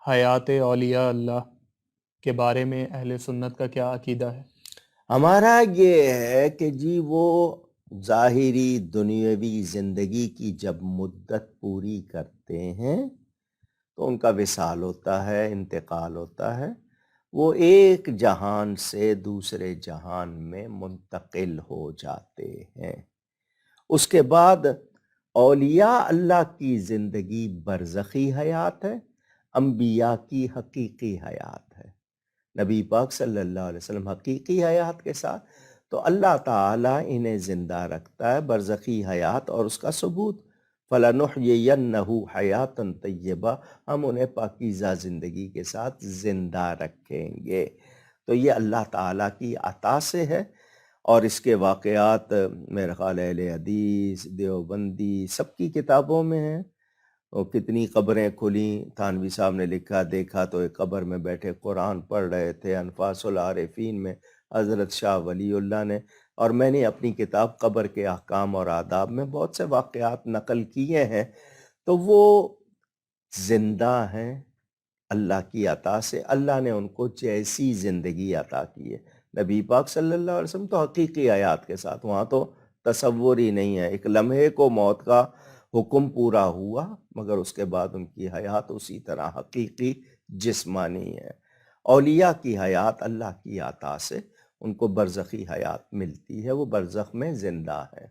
حیات اولیاء اللہ کے بارے میں اہل سنت کا کیا عقیدہ ہے؟ ہمارا یہ ہے کہ جی وہ ظاہری دنیاوی زندگی کی جب مدت پوری کرتے ہیں تو ان کا وصال ہوتا ہے، انتقال ہوتا ہے، وہ ایک جہان سے دوسرے جہان میں منتقل ہو جاتے ہیں۔ اس کے بعد اولیاء اللہ کی زندگی برزخی حیات ہے، انبیاء کی حقیقی حیات ہے۔ نبی پاک صلی اللہ علیہ وسلم حقیقی حیات کے ساتھ، تو اللہ تعالیٰ انہیں زندہ رکھتا ہے برزخی حیات، اور اس کا ثبوت فَلَنُحْيِيَنَّهُ حَيَاتًا طَيِّبَةً، ہم انہیں پاکیزہ زندگی کے ساتھ زندہ رکھیں گے۔ تو یہ اللہ تعالیٰ کی عطا سے ہے، اور اس کے واقعات میرے خیال اہل حدیث دیوبندی سب کی کتابوں میں ہیں۔ اور کتنی قبریں کھلیں، تھانوی صاحب نے لکھا، دیکھا تو ایک قبر میں بیٹھے قرآن پڑھ رہے تھے، انفاس العارفین میں حضرت شاہ ولی اللہ نے، اور میں نے اپنی کتاب قبر کے احکام اور آداب میں بہت سے واقعات نقل کیے ہیں۔ تو وہ زندہ ہیں اللہ کی عطا سے، اللہ نے ان کو جیسی زندگی عطا کی ہے۔ نبی پاک صلی اللہ علیہ وسلم تو حقیقی حیات کے ساتھ، وہاں تو تصور ہی نہیں ہے، ایک لمحے کو موت کا حکم پورا ہوا، مگر اس کے بعد ان کی حیات اسی طرح حقیقی جسمانی ہے۔ اولیاء کی حیات اللہ کی عطا سے ان کو برزخی حیات ملتی ہے، وہ برزخ میں زندہ ہے۔